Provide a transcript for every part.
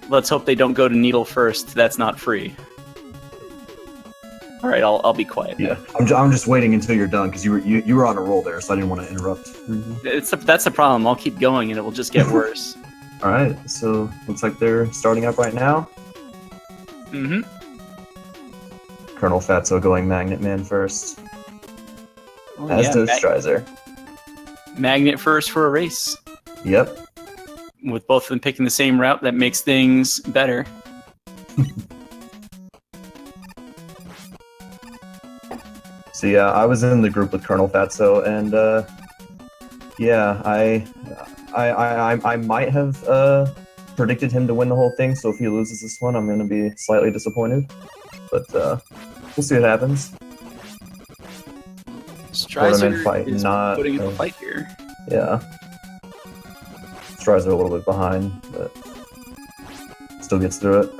Let's hope they don't go to needle first. That's not free. All right, I'll be quiet. Yeah, I'm just waiting until you're done because you were on a roll there, so I didn't want to interrupt. That's the problem. I'll keep going, and it will just get worse. All right, so looks like they're starting up right now. Mm-hmm. Colonelfatso going Magnet Man first, Oh, as does Strizer. Magnet first for a race. Yep. With both of them picking the same route, that makes things better. So yeah, I was in the group with Colonelfatso, and yeah, I might have predicted him to win the whole thing. So if he loses this one, I'm going to be slightly disappointed. But we'll see what happens. Strizer fight, is not putting up a fight here. Yeah. Strizer a little bit behind, but still gets through it.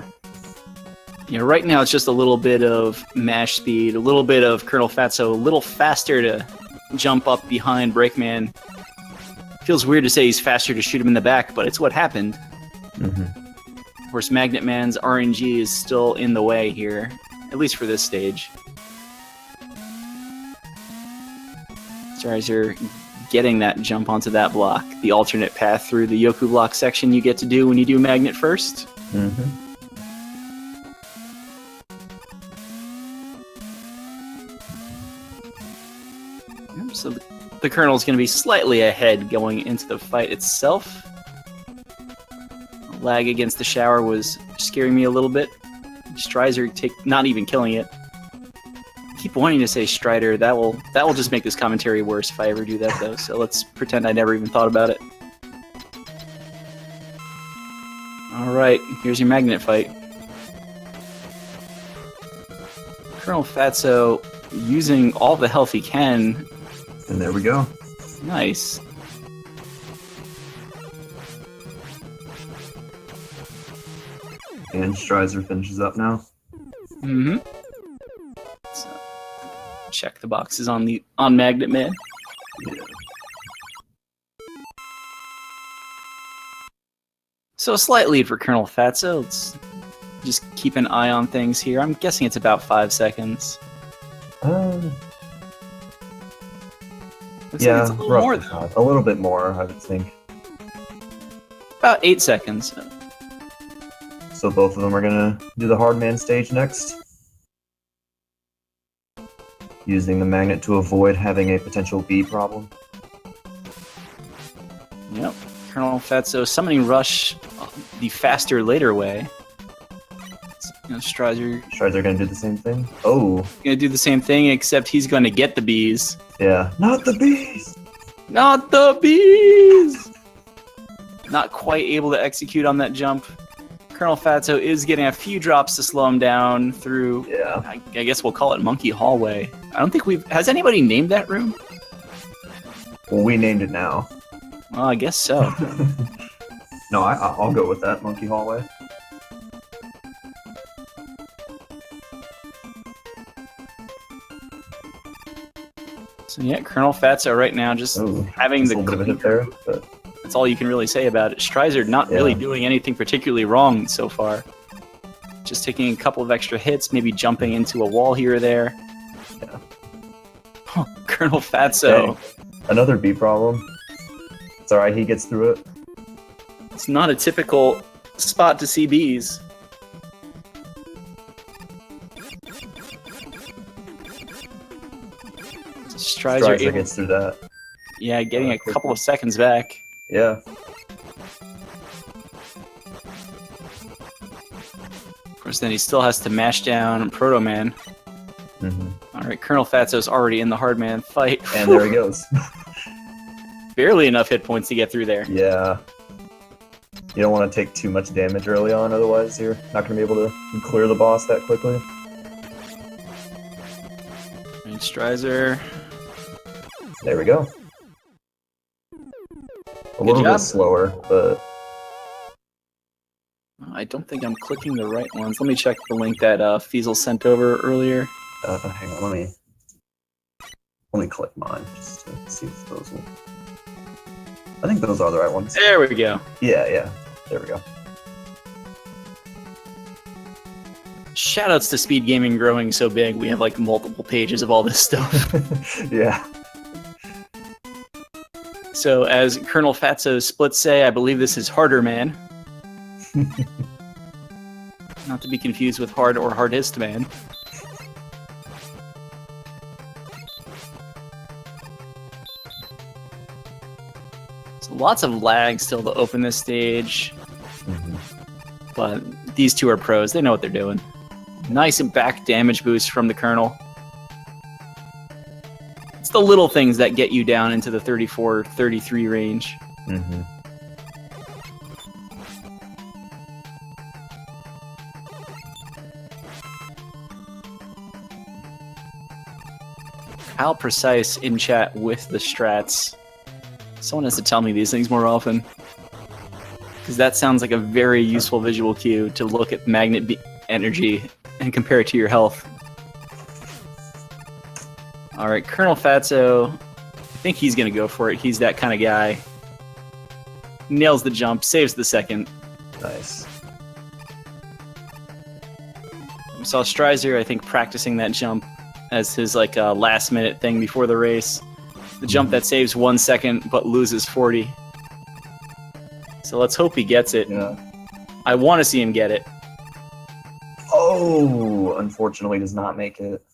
Yeah, right now it's just a little bit of mash speed, a little bit of Colonelfatso, a little faster to jump up behind Breakman. Feels weird to say he's faster to shoot him in the back, but it's what happened. Mm-hmm. Of course, Magnet Man's RNG is still in the way here, at least for this stage. Strizer getting that jump onto that block, the alternate path through the Yoku block section you get to do when you do Magnet first. Mm-hmm. So the Colonel's going to be slightly ahead going into the fight itself. Lag against the shower was scaring me a little bit. Strizer not even killing it. Keep wanting to say Strider. That will just make this commentary worse if I ever do that, though. So let's pretend I never even thought about it. All right, here's your Magnet fight. Colonelfatso using all the health he can. And there we go. Nice. And Strizer finishes up now. Mm-hmm. So, check the boxes on Magnet Man. Yeah. So a slight lead for Colonelfatso. Let's just keep an eye on things here. I'm guessing it's about 5 seconds. Looks Yeah, like it's a little more though. A little bit more, I would think. About 8 seconds. So both of them are gonna do the hard man stage next. Using the magnet to avoid having a potential B problem. Yep. Colonelfatso summoning Rush the faster later way. Strizer gonna do the same thing? Oh. Gonna do the same thing, except he's gonna get the bees. Yeah. Not the bees! Not the bees! Not quite able to execute on that jump. Colonelfatso is getting a few drops to slow him down through, yeah. I guess we'll call it Monkey Hallway. I don't think has anybody named that room? Well, we named it now. Well, I guess so. No, I'll go with that, Monkey Hallway. So yeah, Colonelfatso right now just having the a little bit of a hit there, but that's all you can really say about it. Strizer not really doing anything particularly wrong so far. Just taking a couple of extra hits, maybe jumping into a wall here or there. Yeah. Oh, Colonelfatso. Another B problem. It's alright, he gets through it. It's not a typical spot to see bees. Strizer gets through that. Yeah, getting a couple of seconds back. Yeah. Of course, then he still has to mash down Proto Man. Mm-hmm. Alright, Colonelfatso's already in the hard man fight. And there he goes. Barely enough hit points to get through there. Yeah. You don't want to take too much damage early on, otherwise you're not going to be able to clear the boss that quickly. And Strizer. There we go. A little bit slower, but... I don't think I'm clicking the right ones. Let me check the link that Fiesel sent over earlier. Hang on, let me click mine, just to see if those will... I think those are the right ones. There we go. Yeah, there we go. Shoutouts to Speed Gaming growing so big, we have like multiple pages of all this stuff. Yeah. So as Colonelfatso's splits say, I believe this is Harder Man. Not to be confused with Hard or Hardest Man. So lots of lag still to open this stage. But these two are pros. They know what they're doing. Nice and back damage boost from the Colonel. It's the little things that get you down into the 34, 33 range. Mm-hmm. How precise in chat with the strats. Someone has to tell me these things more often. Because that sounds like a very useful visual cue to look at magnet energy and compare it to your health. Alright, Colonelfatso, I think he's going to go for it. He's that kind of guy. Nails the jump, saves the second. Nice. We saw Strizer, I think, practicing that jump as his like last minute thing before the race. The jump that saves 1 second but loses 40. So let's hope he gets it. Yeah. I want to see him get it. Oh, unfortunately does not make it.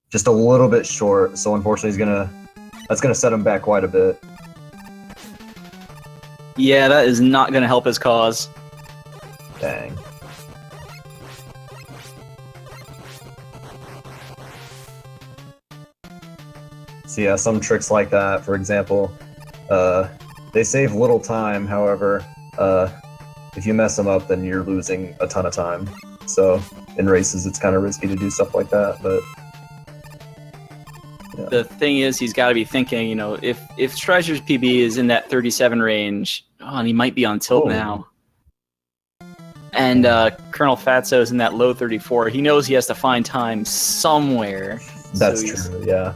Just a little bit short, so unfortunately that's gonna set him back quite a bit. Yeah, that is not going to help his cause. Dang. So yeah, some tricks like that, for example, they save little time, however, if you mess them up, then you're losing a ton of time. So in races, it's kind of risky to do stuff like that, but... Yeah. The thing is, he's got to be thinking, you know, if Strizer's PB is in that 37 range, oh, and he might be on tilt now. And Colonelfatso is in that low 34. He knows he has to find time somewhere. That's true, yeah.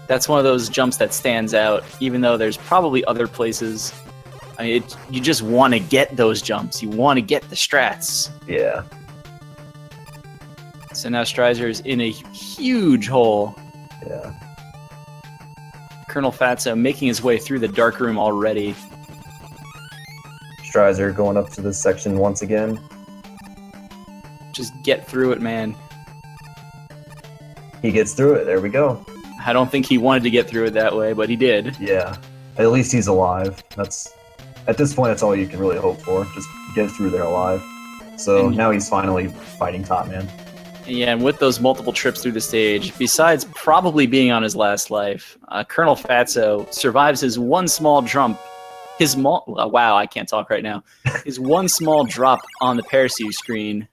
That's one of those jumps that stands out, even though there's probably other places. I mean, you just want to get those jumps. You want to get the strats. Yeah. So now Strizer is in a huge hole. Yeah. Colonelfatso making his way through the dark room already. Strizer going up to this section once again. Just get through it, man. He gets through it. There we go. I don't think he wanted to get through it that way, but he did. Yeah. At least he's alive. At this point, that's all you can really hope for. Just get through there alive. So now he's finally fighting Top Man. Yeah, and with those multiple trips through the stage, besides probably being on his last life, Colonelfatso survives his one small jump. Wow, I can't talk right now. His one small drop on the parachute screen,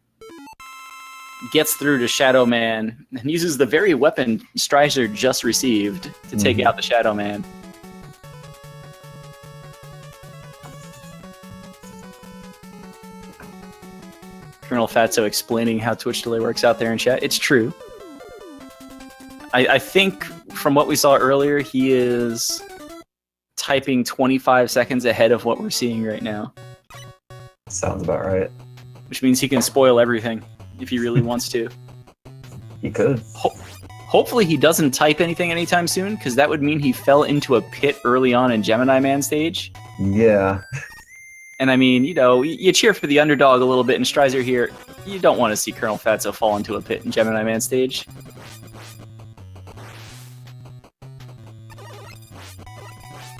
gets through to Shadow Man, and uses the very weapon Strizer just received to take out the Shadow Man. Colonelfatso explaining how Twitch delay works out there in chat. It's true. I think from what we saw earlier, he is typing 25 seconds ahead of what we're seeing right now. Sounds about right. Which means he can spoil everything if he really wants to. He could. Hopefully he doesn't type anything anytime soon, because that would mean he fell into a pit early on in Gemini Man stage. Yeah. And I mean, you know, you cheer for the underdog a little bit, and Strizer here, you don't want to see Colonelfatso fall into a pit in Gemini Man stage.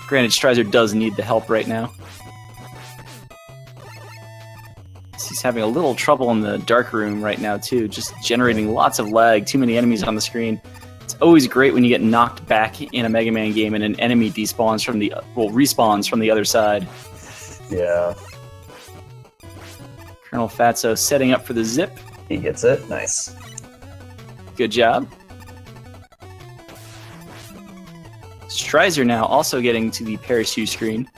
Granted, Strizer does need the help right now. He's having a little trouble in the dark room right now, too, just generating lots of lag, too many enemies on the screen. It's always great when you get knocked back in a Mega Man game and an enemy respawns from the other side. Yeah. Colonelfatso setting up for the zip. He gets it. Nice. Good job. Strizer now also getting to the parachute screen.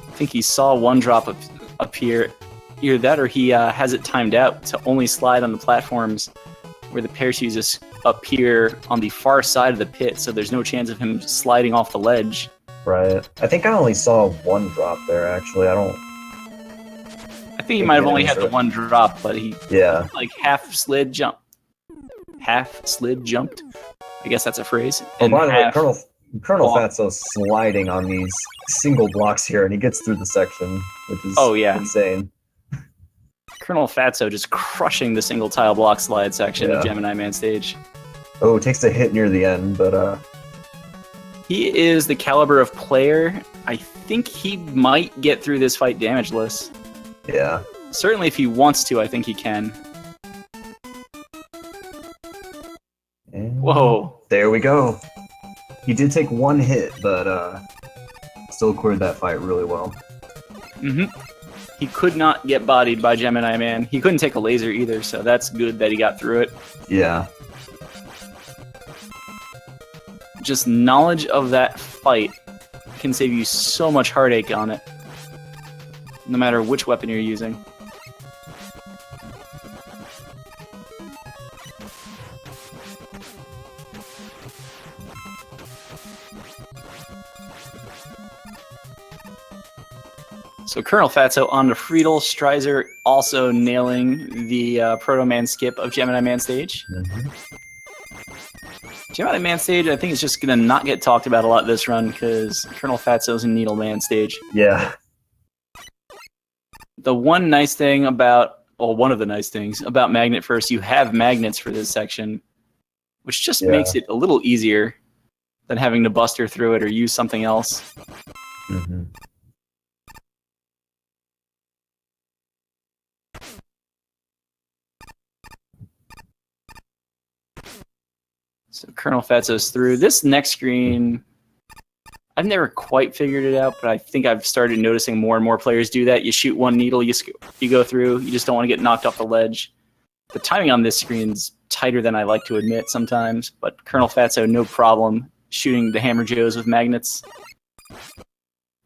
I think he saw one drop appear. Either that or he has it timed out to only slide on the platforms where the parachutes just appear on the far side of the pit, so there's no chance of him sliding off the ledge. Right. I think I only saw one drop there, actually. I think he might have only had the one drop, but he like half slid jumped. I guess that's a phrase. Oh, by the way, Colonelfatso's sliding on these single blocks here, and he gets through the section, which is insane. Colonelfatso just crushing the single tile block slide section of Gemini Man stage. Oh, it takes a hit near the end, but he is the caliber of player. I think he might get through this fight damageless. Yeah. Certainly if he wants to, I think he can. And whoa. There we go. He did take one hit, but still cleared that fight really well. Mm-hmm. He could not get bodied by Gemini Man. He couldn't take a laser either, so that's good that he got through it. Yeah. Just knowledge of that fight can save you so much heartache on it, no matter which weapon you're using. So Colonelfatso on to Friedel, Strizer also nailing the Proto Man skip of Gemini Man stage. Mm-hmm. Gemini Man stage, I think, is just going to not get talked about a lot this run because Colonelfatso's in Needle Man stage. Yeah. The one nice thing about, well, one of the nice things about Magnet First, you have magnets for this section, which just makes it a little easier than having to buster through it or use something else. Mm-hmm. So Colonelfatso's through. This next screen, I've never quite figured it out, but I think I've started noticing more and more players do that. You shoot one needle, you go through. You just don't want to get knocked off the ledge. The timing on this screen's tighter than I like to admit sometimes, but Colonelfatso, no problem shooting the Hammer Joes with magnets.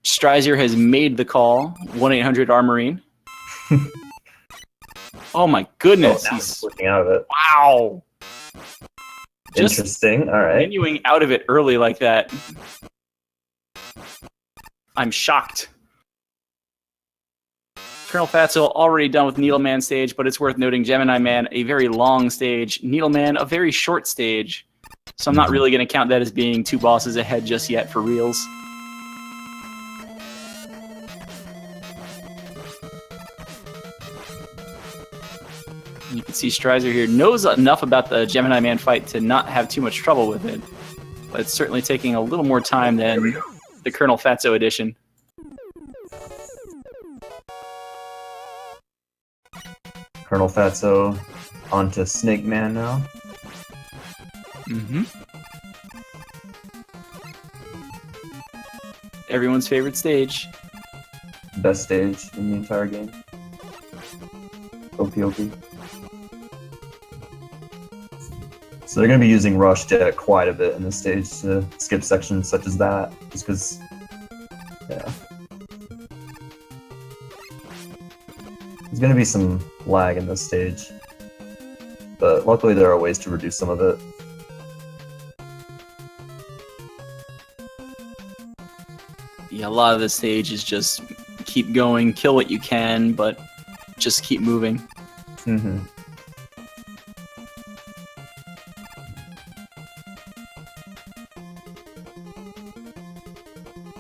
Strizer has made the call. 1-800-ARMorine. Oh my goodness. He's slipping out of it. Wow. Just interesting. All right. continuing out of it early like that. I'm shocked. Colonelfatso already done with Needleman stage, but it's worth noting Gemini Man, a very long stage. Needleman, a very short stage. So I'm not really going to count that as being two bosses ahead just yet for reals. You can see Strizer here knows enough about the Gemini Man fight to not have too much trouble with it, but it's certainly taking a little more time than the Colonelfatso edition. Colonelfatso onto Snake Man now. Mm-hmm. Everyone's favorite stage. Best stage in the entire game. OP. So they're going to be using Rush Jet quite a bit in this stage to skip sections such as that, just because, yeah. There's going to be some lag in this stage, but luckily there are ways to reduce some of it. Yeah, a lot of this stage is just keep going, kill what you can, but just keep moving. Mm-hmm.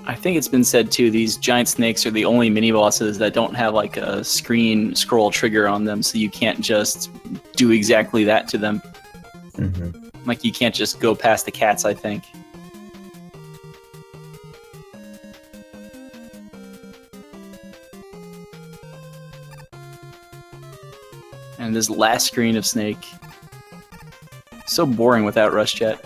I think it's been said too, these giant snakes are the only mini-bosses that don't have like a screen scroll trigger on them, so you can't just do exactly that to them. Mm-hmm. Like you can't just go past the cats, I think. And this last screen of Snake, so boring without Rush Jet.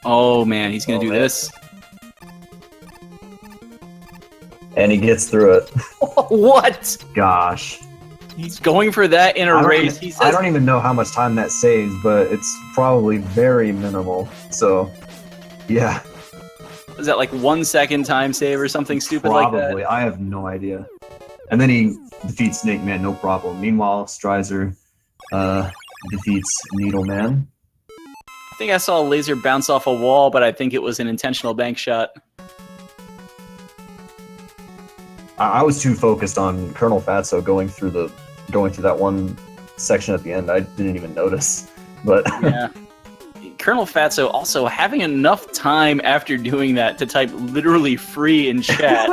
Oh man, he's gonna do this. And he gets through it. What? Gosh. He's going for that in a race. He says, I don't even know how much time that saves, but it's probably very minimal. So, yeah. is that like 1 second time save or something stupid like that? Probably. I have no idea. And then he defeats Snake Man, no problem. Meanwhile, Strizer defeats Needleman. I think I saw a laser bounce off a wall, but I think it was an intentional bank shot. I was too focused on Colonelfatso going through that one section at the end. I didn't even notice. But yeah. Colonelfatso also having enough time after doing that to type literally free in chat.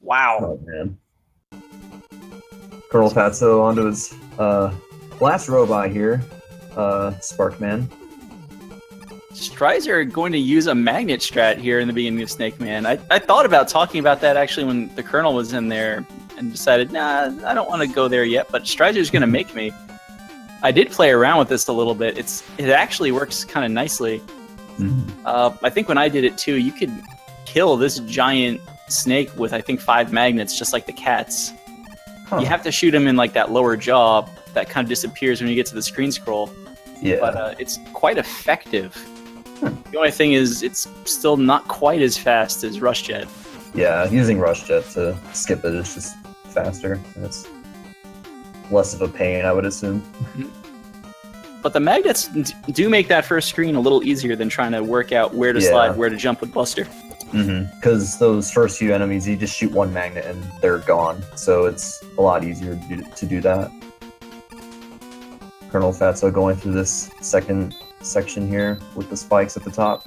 Wow. Oh, man. Colonelfatso onto his last robot here, Sparkman. Strizer going to use a magnet strat here in the beginning of Snake Man. I thought about talking about that actually when the Colonel was in there and decided, nah, I don't want to go there yet, but Strizer's going to make me. I did play around with this a little bit. It actually works kind of nicely. Mm-hmm. I think when I did it too, you could kill this giant snake with, I think, 5 magnets, just like the cats. Huh. You have to shoot him in like that lower jaw that kind of disappears when you get to the screen scroll. Yeah. But it's quite effective. The only thing is, it's still not quite as fast as Rush Jet. Yeah, using Rush Jet to skip it is just faster. And it's less of a pain, I would assume. But the magnets do make that first screen a little easier than trying to work out where to slide, where to jump with Buster. Because those first few enemies, you just shoot one magnet and they're gone. So it's a lot easier to do that. Colonelfatso going through this second section here with the spikes at the top.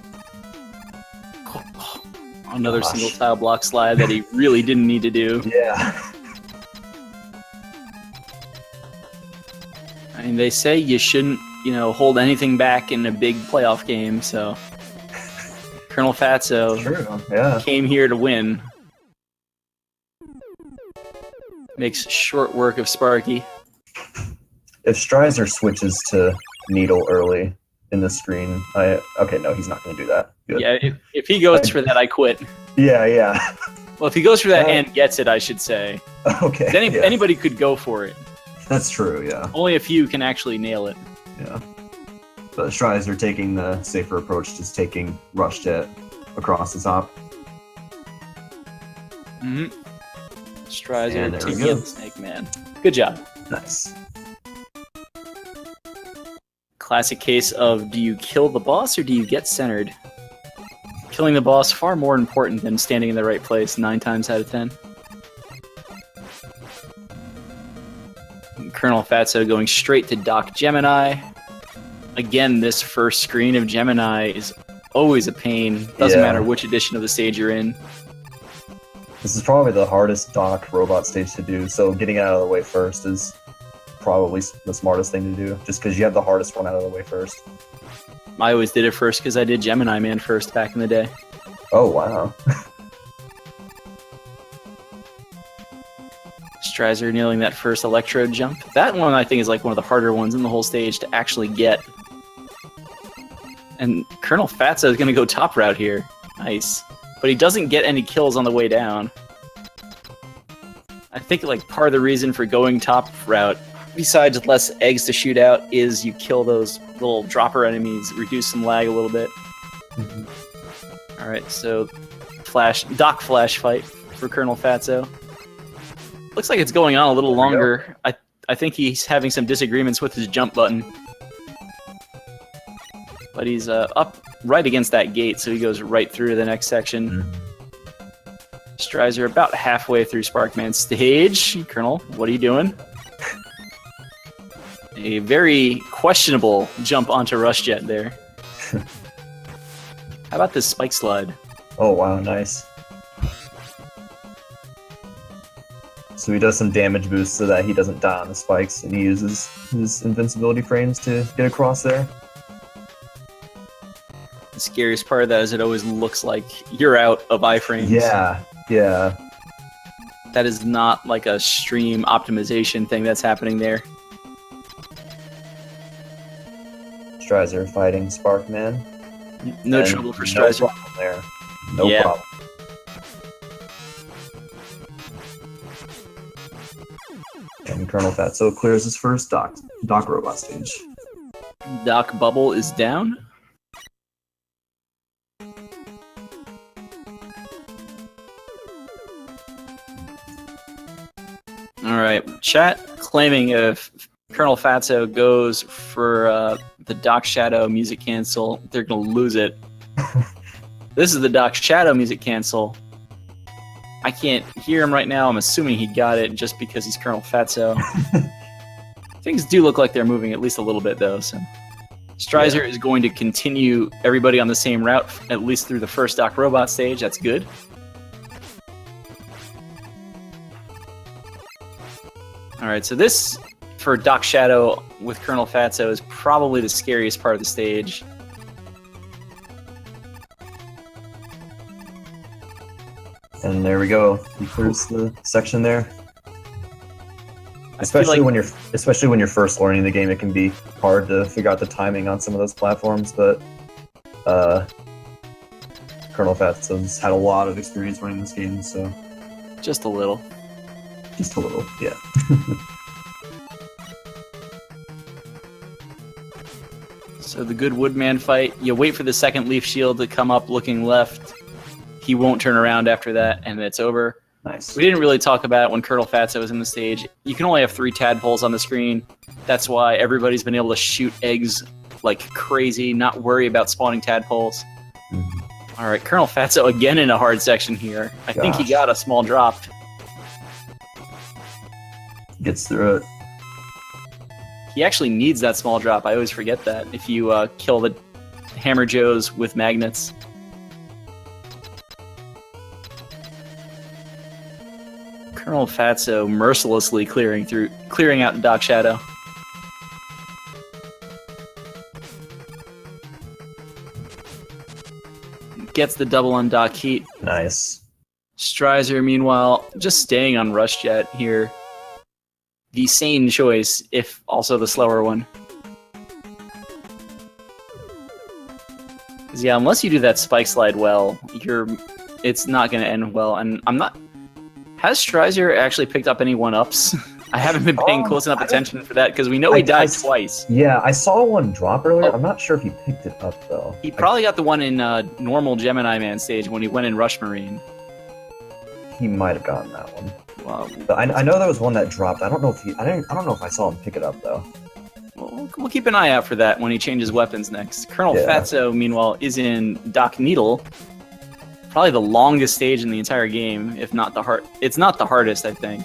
Another single tile block slide that he really didn't need to do. Yeah. I mean, they say you shouldn't, hold anything back in a big playoff game, so Colonelfatso came here to win. Makes short work of Sparky. If Strizer switches to Needle early in the screen, okay, no, he's not going to do that. Good. Yeah, if he goes for that, I quit. Yeah. Well, if he goes for that and gets it, I should say. Okay. Anybody could go for it. That's true, yeah. Only a few can actually nail it. Yeah. But Strizer taking the safer approach, just taking Rush Jet across the top. Strizer taking the Snake Man. Good job. Nice. Classic case of, do you kill the boss or do you get centered? Killing the boss far more important than standing in the right place 9 times out of 10. Colonelfatso going straight to Doc Gemini. Again, this first screen of Gemini is always a pain. Doesn't matter which edition of the stage you're in. This is probably the hardest Doc robot stage to do, so getting it out of the way first is probably the smartest thing to do, just because you have the hardest one out of the way first. I always did it first because I did Gemini Man first back in the day. Oh, wow. Strizer nailing that first electrode jump. That one I think is like one of the harder ones in the whole stage to actually get. And Colonelfatso is going to go top route here. Nice. But he doesn't get any kills on the way down. I think like part of the reason for going top route, besides less eggs to shoot out, is you kill those little dropper enemies, reduce some lag a little bit. Alright, so Doc Flash fight for Colonelfatso. Looks like it's going on a little longer. I think he's having some disagreements with his jump button. But he's up right against that gate, so he goes right through to the next section. Strizer about halfway through Sparkman's stage. Colonel, what are you doing? A very questionable jump onto Rush Jet there. How about this spike slide? Oh, wow, nice. So he does some damage boost so that he doesn't die on the spikes, and he uses his invincibility frames to get across there. The scariest part of that is it always looks like you're out of iframes. Yeah. That is not like a stream optimization thing that's happening there. Strizer fighting Sparkman. No trouble for Strizer. No problem there. No problem. And Colonelfatso clears his first Doc robot stage. Doc Bubble is down. Alright, chat claiming if Colonelfatso goes for the Doc Shadow music cancel. They're going to lose it. This is the Doc Shadow music cancel. I can't hear him right now. I'm assuming he got it just because he's Colonelfatso. Things do look like they're moving at least a little bit, though. So Strizer is going to continue everybody on the same route, at least through the first Doc Robot stage. That's good. All right, so this, for Doc Shadow with Colonelfatso, is probably the scariest part of the stage. And there we go. He clears the section there. Especially when you're first learning the game, it can be hard to figure out the timing on some of those platforms. But Colonelfatso's had a lot of experience running this game, so just a little. Just a little, yeah. So the good Woodman fight, you wait for the second Leaf Shield to come up looking left. He won't turn around after that, and it's over. Nice. We didn't really talk about when Colonelfatso was in the stage. You can only have 3 tadpoles on the screen. That's why everybody's been able to shoot eggs like crazy, not worry about spawning tadpoles. Mm-hmm. All right, Colonelfatso again in a hard section here. I think he got a small drop. Gets through it. He actually needs that small drop. I always forget that. If you kill the Hammer Joes with magnets. Colonelfatso mercilessly clearing out Doc Shadow. Gets the double on Doc Heat. Nice. Strizer, meanwhile, just staying on Rush Jet here. The sane choice, if also the slower one. Yeah, unless you do that spike slide well, it's not going to end well. And I'm not... Has Strizer actually picked up any 1-ups? I haven't been paying close enough attention for that, because we know he died twice. Yeah, I saw one drop earlier. I'm not sure if he picked it up, though. He probably got the one in normal Gemini Man stage when he went in Rush Marine. He might have gotten that one. Wow. But I know there was one that dropped. I don't know if I saw him pick it up, though. Well, we'll keep an eye out for that when he changes weapons next. Colonelfatso, meanwhile, is in Doc Needle. Probably the longest stage in the entire game, if not the hard. It's not the hardest, I think.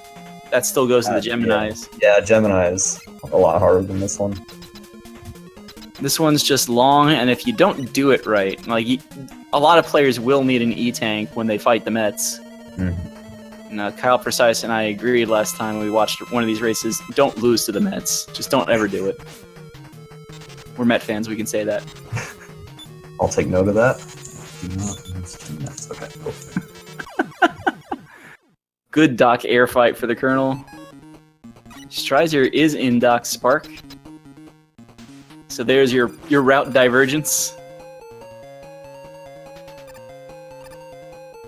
That still goes to the Geminis. Yeah, Gemini is a lot harder than this one. This one's just long, and if you don't do it right, like a lot of players will need an E-tank when they fight the Mets. Mm-hmm. And, Kyle Precise and I agreed last time we watched one of these races, don't lose to the Mets. Just don't ever do it. We're Met fans, we can say that. I'll take note of that. Okay, cool. Good Doc air fight for the Colonel. Strizer is in Doc Spark. So there's your route divergence.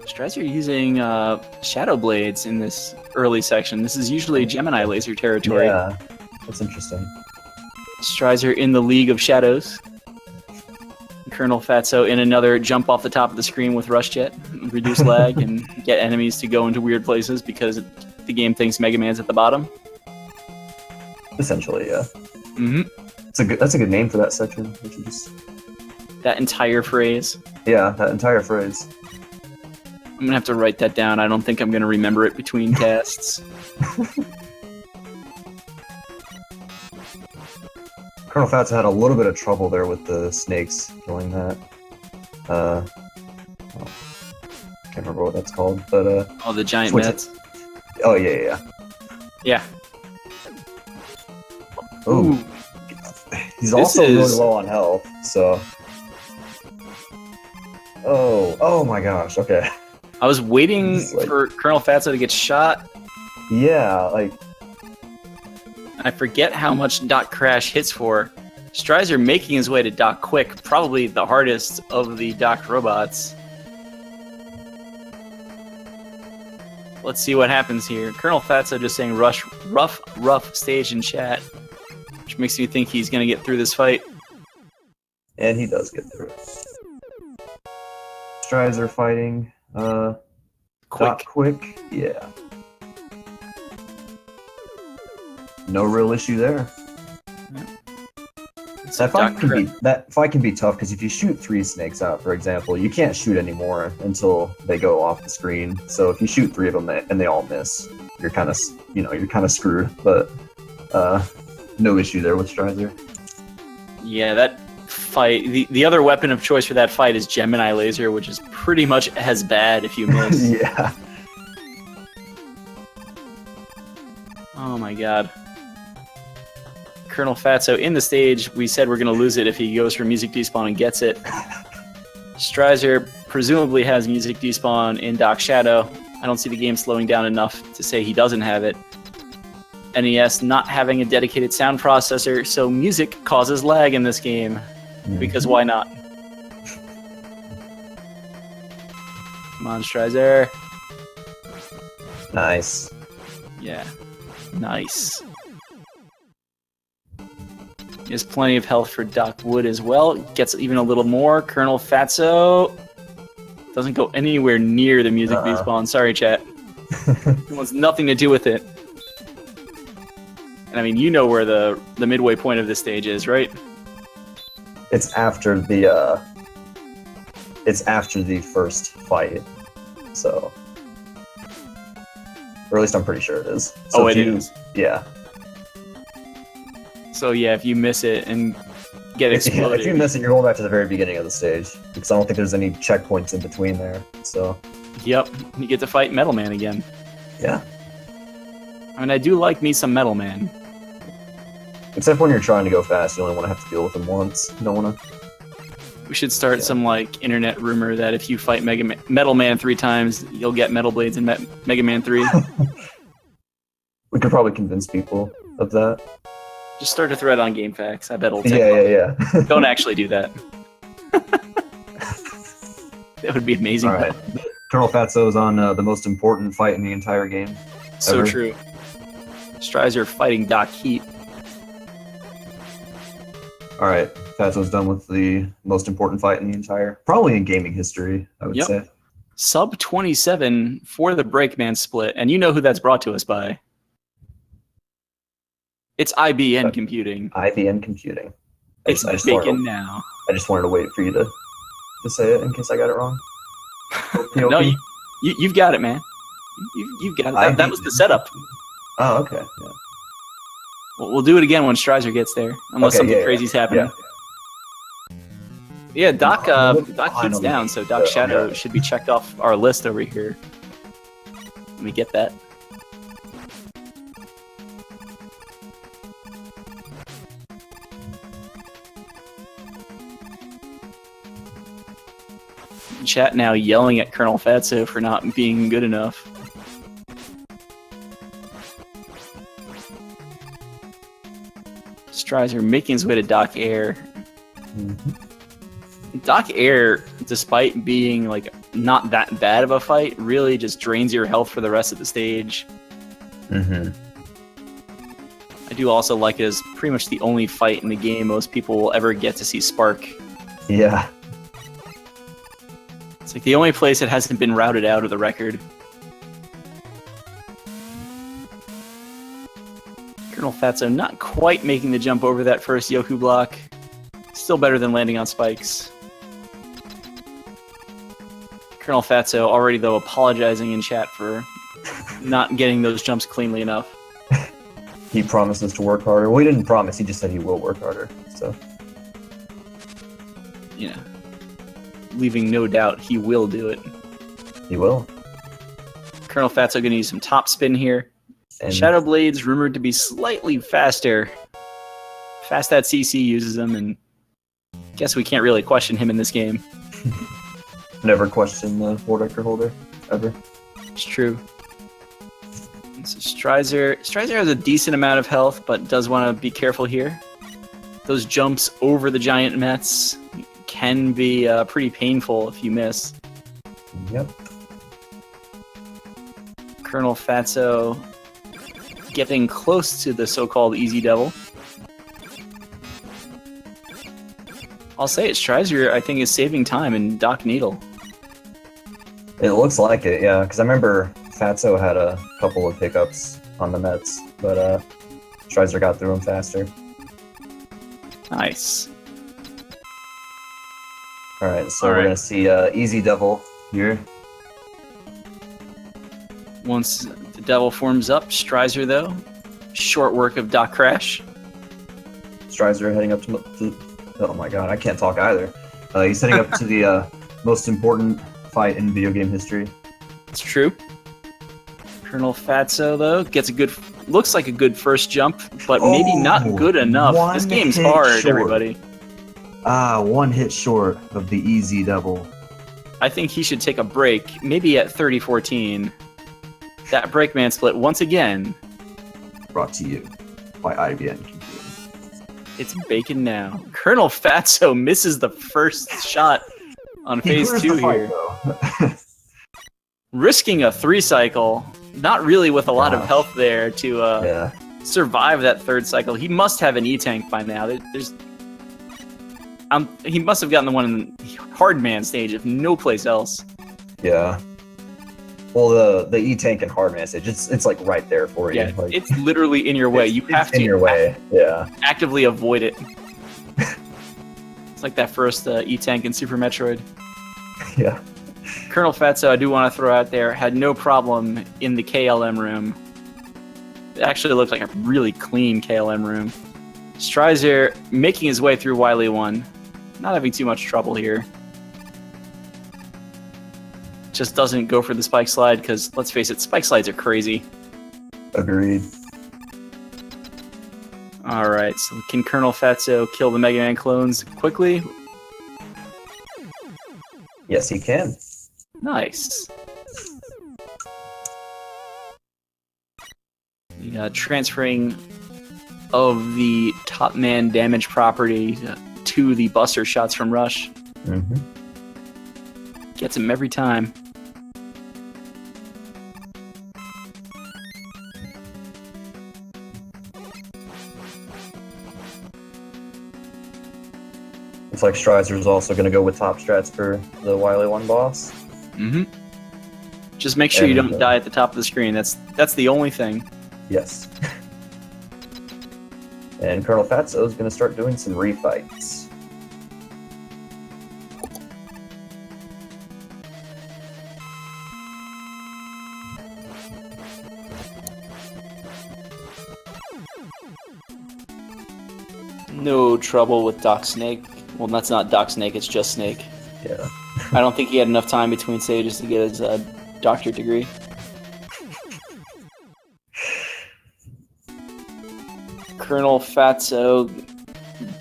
Strizer using Shadow Blades in this early section. This is usually Gemini laser territory. Yeah, that's interesting. Strizer in the League of Shadows. Colonelfatso in another jump off the top of the screen with Rush Jet, reduce lag, and get enemies to go into weird places because the game thinks Mega Man's at the bottom. Essentially, yeah. Mm-hmm. That's a good name for that section. That entire phrase. Yeah, that entire phrase. I'm gonna have to write that down. I don't think I'm gonna remember it between casts. Colonelfatso had a little bit of trouble there with the snakes killing that. Can't remember what that's called, but oh, the giant Mets. Oh yeah. Yeah. Ooh. He's also really low on health, so. Oh my gosh. Okay. I was waiting for Colonelfatso to get shot. Yeah, like. I forget how much Doc Crash hits for. Strizer making his way to Doc Quick, probably the hardest of the Doc robots. Let's see what happens here. Colonelfatso just saying rough stage in chat, which makes me think he's going to get through this fight. And he does get through it. Strizer fighting Doc Quick, yeah. No real issue there. That fight can be tough because if you shoot 3 snakes out, for example, you can't shoot anymore until they go off the screen. So if you shoot 3 of them and they all miss, you're kind of screwed. But no issue there with Strizer. Yeah, that fight. The other weapon of choice for that fight is Gemini Laser, which is pretty much as bad if you miss. Yeah. Oh my god. Colonelfatso in the stage. We said we're going to lose it if he goes for music despawn and gets it. Strizer presumably has music despawn in Doc Shadow. I don't see the game slowing down enough to say he doesn't have it. NES not having a dedicated sound processor, so music causes lag in this game. Because why not? Come on, Strizer. Nice. Yeah. Nice. He has plenty of health for Doc Wood as well. Gets even a little more. Colonelfatso doesn't go anywhere near the music despawn. Sorry, chat. It wants nothing to do with it. And I mean, you know where the midway point of this stage is, right? It's after the first fight. So, or at least I'm pretty sure it is. So it is. Yeah. So yeah, if you miss it and get exploded, if you miss it, you're going back to the very beginning of the stage because I don't think there's any checkpoints in between there. So. Yep, you get to fight Metal Man again. Yeah. I mean, I do like me some Metal Man. Except when you're trying to go fast, you only want to have to deal with him once. You don't want to. We should start some like internet rumor that if you fight Metal Man 3 times, you'll get Metal Blades in Mega Man 3. We could probably convince people of that. Just start a thread on GameFAQs. I bet it'll take Yeah. Don't actually do that. That would be amazing. All right. Colonelfatso is on the most important fight in the entire game. So ever. true. Strizer fighting Doc Heat. All right. Fatso's done with the most important fight in the entire, probably in gaming history, I would say. Sub 27 for the Breakman split. And you know who that's brought to us by. It's IBN Computing. IBN Computing. It's bacon now. I just wanted to wait for you to say it in case I got it wrong. No, you've got it, man. You've got it. That was the setup. Oh, okay. Yeah. We'll do it again when Strizer gets there, unless something crazy's happening. Yeah, Doc Heat's down, so Doc Shadow should be checked off our list over here. Let me get that. Chat now yelling at Colonelfatso for not being good enough. Strizer making his way to Doc Air. Doc Air, despite being like not that bad of a fight, really just drains your health for the rest of the stage. I do also like it as pretty much the only fight in the game most people will ever get to see Spark. Yeah. It's like the only place it hasn't been routed out of the record. Colonelfatso not quite making the jump over that first Yoku block. Still better than landing on spikes. Colonelfatso already, though, apologizing in chat for not getting those jumps cleanly enough. He promises to work harder. Well, he didn't promise, he just said he will work harder. So, yeah. Leaving no doubt he will do it. He will. Colonelfatso going to use some top spin here. And Shadow Blade's rumored to be slightly faster. Fast that CC uses them, and guess we can't really question him in this game. Never question the War Record holder, ever. It's true. So Strizer has a decent amount of health, but does want to be careful here. Those jumps over the giant Mets can be pretty painful if you miss. Yep. Colonelfatso getting close to the so-called Easy Devil. I'll say it, Strizer, I think, is saving time in Doc Needle. It looks like it, yeah, because I remember Fatso had a couple of hiccups on the Mets, but Strizer got through them faster. Nice. All right, so All we're right. gonna see Easy Devil here. Once the devil forms up, Strizer, though, short work of Doc Crash. Strizer heading up to oh my god, I can't talk either. He's heading up to the most important fight in video game history. It's true. Colonelfatso, though, gets looks like a good first jump, but maybe not good enough. This game's hard, everybody. One hit short of the Easy Devil. I think he should take a break, maybe at 30-14. That Breakman split, once again. Brought to you by IBN Computer. It's bacon now. Colonelfatso misses the first shot on phase 2 here. Risking a 3-cycle, not really with a lot of health there to survive that third cycle. He must have an E-Tank by now. He must have gotten the one in the Hardman stage, if no place else. Yeah. Well, the E-Tank and Hardman stage, it's like right there for you. Yeah, like, it's literally in your way. You have to in your way. Yeah. actively avoid it. It's like that first E-Tank in Super Metroid. Yeah. Colonelfatso, I do want to throw out there, had no problem in the KLM room. It actually looked like a really clean KLM room. Strizer making his way through Wily 1. Not having too much trouble here. Just doesn't go for the spike slide because, let's face it, spike slides are crazy. Agreed. Alright, so can Colonelfatso kill the Mega Man clones quickly? Yes, he can. Nice. Transferring of the Top Man damage property to the Buster shots from Rush. Mm-hmm. Gets him every time. Looks like Strizer's also going to go with top strats for the Wily 1 boss. Mm-hmm. Just make sure you don't die at the top of the screen. That's the only thing. Yes. And Colonelfatso is going to start doing some refights. No trouble with Doc Snake. Well, that's not Doc Snake, it's just Snake. Yeah. I don't think he had enough time between stages to get his doctorate degree. Colonelfatso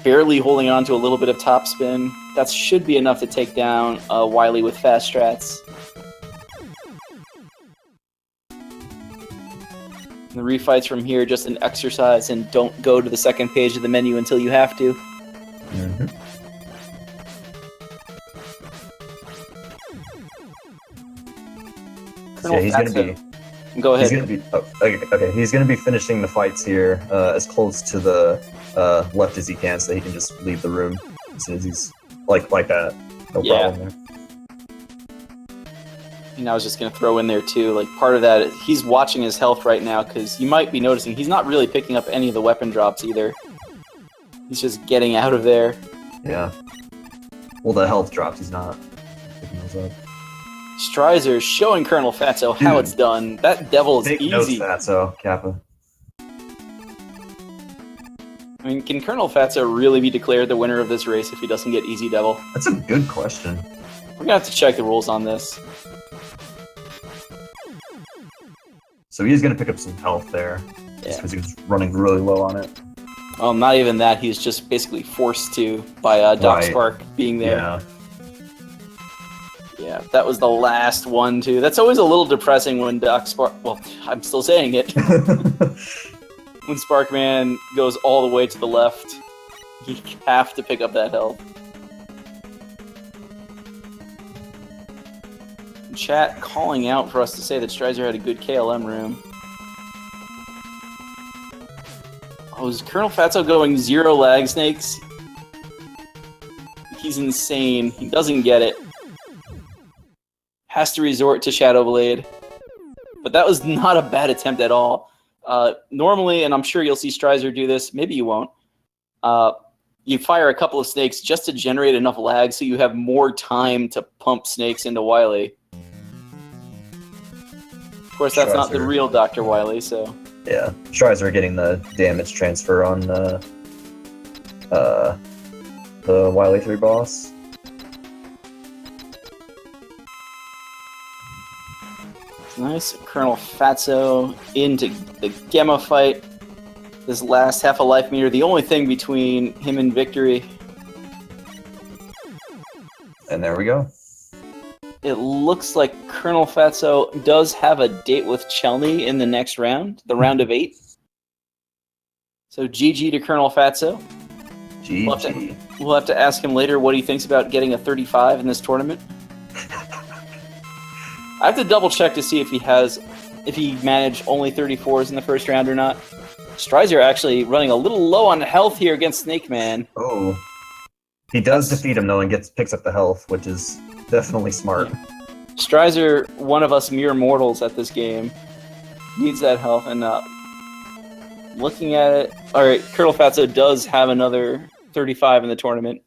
barely holding on to a little bit of top spin. That should be enough to take down Wily with fast strats. The refights from here just an exercise, and don't go to the second page of the menu until you have to. Mm-hmm. So yeah, he's going to be. Go ahead. He's gonna be, He's going to be finishing the fights here as close to the left as he can, so he can just leave the room as soon as he's like that. No problem there. And I was just going to throw in there too, like part of that, he's watching his health right now because you might be noticing he's not really picking up any of the weapon drops either. He's just getting out of there. Yeah. Well, the health drops, he's not picking those up. Strizer showing Colonelfatso how it's done. That devil is Take easy. notes, Fatso, Kappa. I mean, can Colonelfatso really be declared the winner of this race if he doesn't get Easy Devil? That's a good question. We're going to have to check the rules on this. So he's going to pick up some health there, just because he was running really low on it. Not even that. He's just basically forced to by Doc Spark being there. Yeah. Yeah, that was the last one, too. That's always a little depressing when Doc Spark... Well, I'm still saying it. When Sparkman goes all the way to the left, you have to pick up that health. Chat calling out for us to say that Strizer had a good KLM room. Oh, is Colonelfatso going 0 lag snakes? He's insane. He doesn't get it. Has to resort to Shadow Blade. But that was not a bad attempt at all. Normally, and I'm sure you'll see Strizer do this, maybe you won't. you fire a couple of snakes just to generate enough lag so you have more time to pump snakes into Wily. Of course, that's not the Strizer. real Dr. Wily, so... Yeah, Strizer getting the damage transfer on the Wily 3 boss. Nice. Colonelfatso into the Gemma fight. This last half a life meter, the only thing between him and victory. And there we go. It looks like Colonelfatso does have a date with Chelney in the next round, the round of 8. So GG to Colonelfatso. GG. We'll have to ask him later what he thinks about getting a 35 in this tournament. I have to double check to see if he managed only 34s in the first round or not. Strizer actually running a little low on health here against Snake Man. Oh. He does defeat him, though, and picks up the health, which is definitely smart. Strizer, one of us mere mortals at this game, needs that health, and looking at it... Alright, Colonelfatso does have another 35 in the tournament.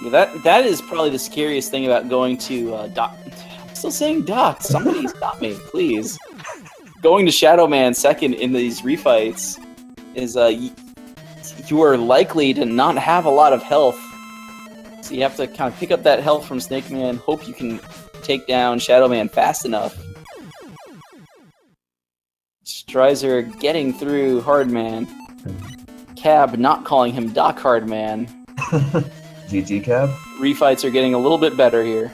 Yeah, that is probably the scariest thing about going to Doc... I'm still saying Doc. Somebody stop me, please. Going to Shadow Man second in these refights is you are likely to not have a lot of health. So you have to kind of pick up that health from Snake Man, hope you can take down Shadow Man fast enough. Strizer getting through Hardman. Cab not calling him Doc Hardman. GG, Cab. Refights are getting a little bit better here.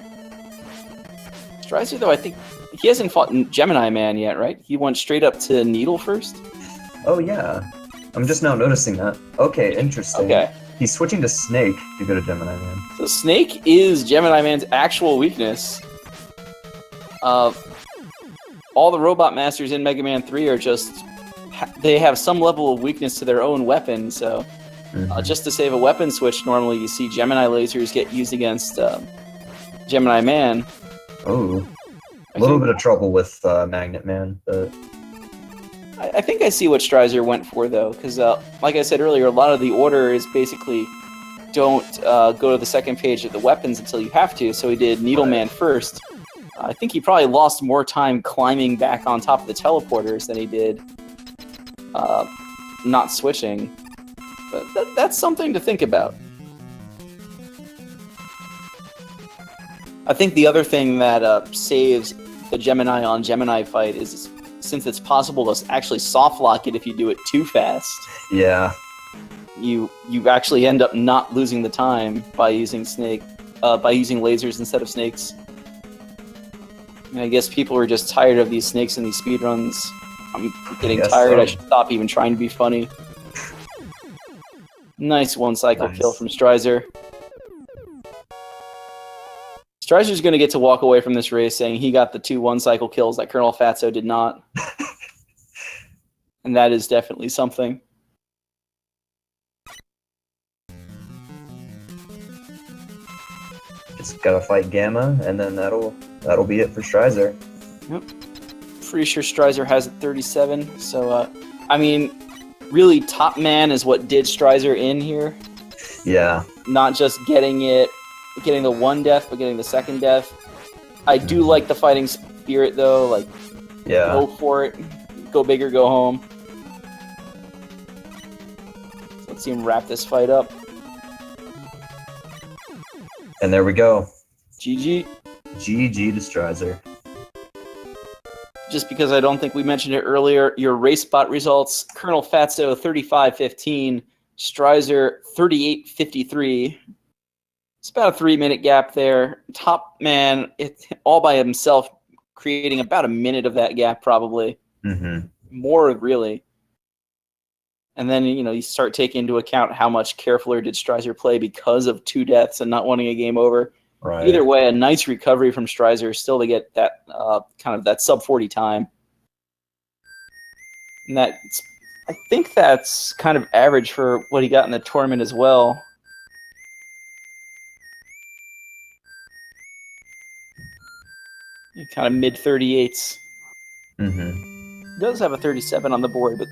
Strizer, though, I think he hasn't fought Gemini Man yet, right? He went straight up to Needle first? Oh, yeah. I'm just now noticing that. Okay, interesting. Okay. He's switching to Snake to go to Gemini Man. So Snake is Gemini Man's actual weakness. All the Robot Masters in Mega Man 3 are just... They have some level of weakness to their own weapon, so... just to save a weapon switch, normally you see Gemini lasers get used against Gemini Man. Oh. A little bit of trouble with Magnet Man, but... I think I see what Strizer went for, though, because, like I said earlier, a lot of the order is basically don't go to the second page of the weapons until you have to, so he did Needleman first. I think he probably lost more time climbing back on top of the teleporters than he did not switching. But that's something to think about. I think the other thing that saves the Gemini on Gemini fight is since it's possible to actually soft lock it if you do it too fast. Yeah. You actually end up not losing the time by using lasers instead of snakes. And I guess people are just tired of these snakes in these speedruns. I'm getting tired. So. I should stop even trying to be funny. Nice one-cycle kill from Strizer. Strizer's going to get to walk away from this race saying he got the 2 one-cycle kills that Colonelfatso did not. And that is definitely something. Just gotta fight Gamma, and then that'll be it for Strizer. Yep. Pretty sure Strizer has a 37, so, I mean... Really, Top Man is what did Strizer in here. Yeah. Not just getting the one death, but getting the second death. I do like the fighting spirit, though. Like, yeah. Go for it. Go big or go home. So let's see him wrap this fight up. And there we go. GG. GG to Strizer. Just because I don't think we mentioned it earlier, your race spot results, Colonelfatso 35-15, Strizer 38-53. It's about a 3-minute gap there. Top Man, all by himself, creating about a minute of that gap, probably. More, really. And then, you start taking into account how much carefuler did Strizer play because of 2 deaths and not wanting a game over. Right. Either way, a nice recovery from Strizer still to get that kind of that sub 40 time. And I think that's kind of average for what he got in the tournament as well. Kind of mid 38s. does have a 37 on the board, but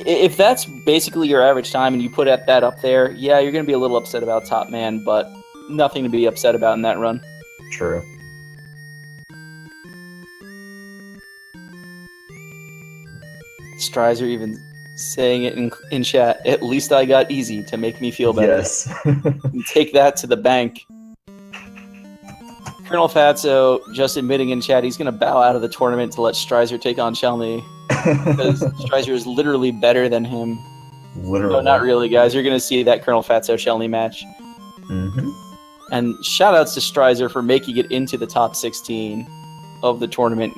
if that's basically your average time and you put that up there, yeah, you're going to be a little upset about Top Man, but nothing to be upset about in that run. True. Strizer even saying it in chat, at least I got easy to make me feel better. Yes. Take that to the bank. Colonelfatso just admitting in chat he's going to bow out of the tournament to let Strizer take on Shelny. Because Strizer is literally better than him. Literally. No, not really, guys. You're going to see that Colonelfatso Shelny match. Mm-hmm. And shoutouts to Strizer for making it into the top 16 of the tournament.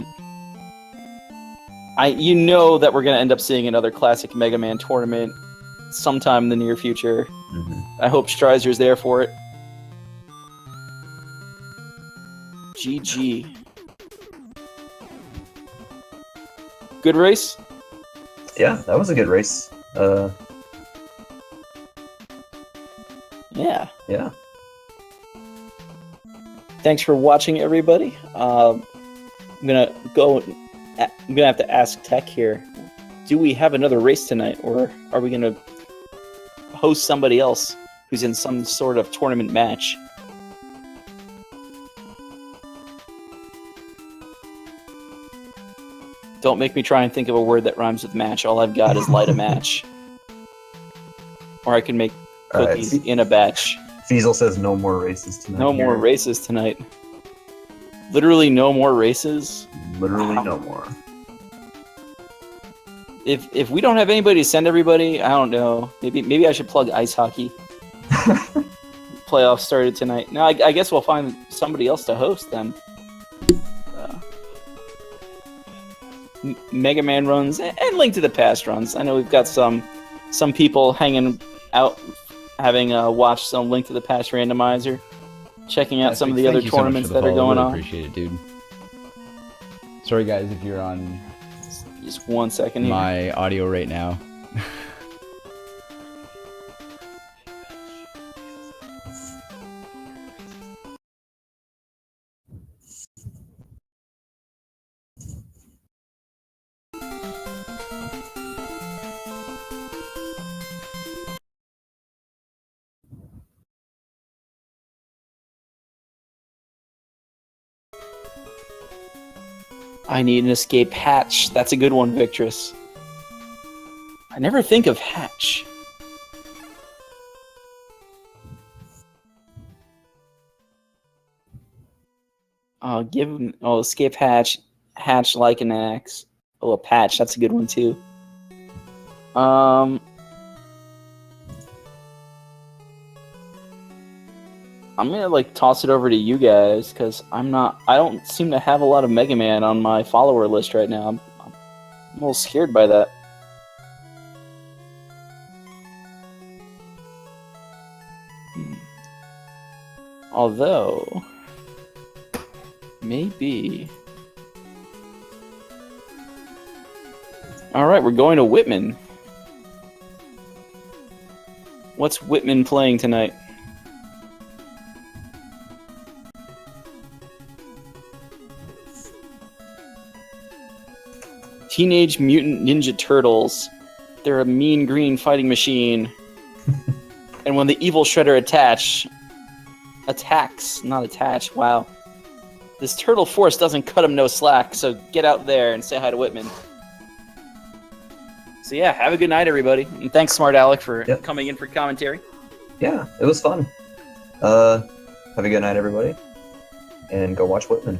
You know that we're going to end up seeing another classic Mega Man tournament sometime in the near future. Mm-hmm. I hope Strizer's there for it. GG. Good race? Yeah, that was a good race. Yeah. Yeah. Thanks for watching, everybody. I'm gonna have to ask Tech here. Do we have another race tonight, or are we gonna host somebody else who's in some sort of tournament match? Don't make me try and think of a word that rhymes with match. All I've got is light a match. Or I can make cookies in a batch. Fiesel says no more races tonight. No more races tonight. Literally no more races? Literally no more. If we don't have anybody to send everybody, I don't know. Maybe I should plug ice hockey. Playoffs started tonight. No, I guess we'll find somebody else to host then. Mega Man runs and Link to the Past runs. I know we've got some people hanging out, having watched some Link to the Past randomizer, checking out some of the other tournaments that are going on. Appreciate it, dude. Sorry, guys, if you're on just 1 second here. My audio right now. I need an escape hatch. That's a good one, Victress. I never think of hatch. Escape hatch. Hatch like an axe. Oh, a patch. That's a good one, too. I'm gonna toss it over to you guys because I don't seem to have a lot of Mega Man on my follower list right now. I'm a little scared by that. Although, maybe. All right, we're going to Whitman. What's Whitman playing tonight? Teenage Mutant Ninja Turtles. They're a mean green fighting machine. And when the evil Shredder attacks, wow. This turtle force doesn't cut him no slack, so get out there and say hi to Whitman. So yeah, have a good night, everybody. And thanks, Smart Alec, for coming in for commentary. Yeah, it was fun. Have a good night, everybody. And go watch Whitman.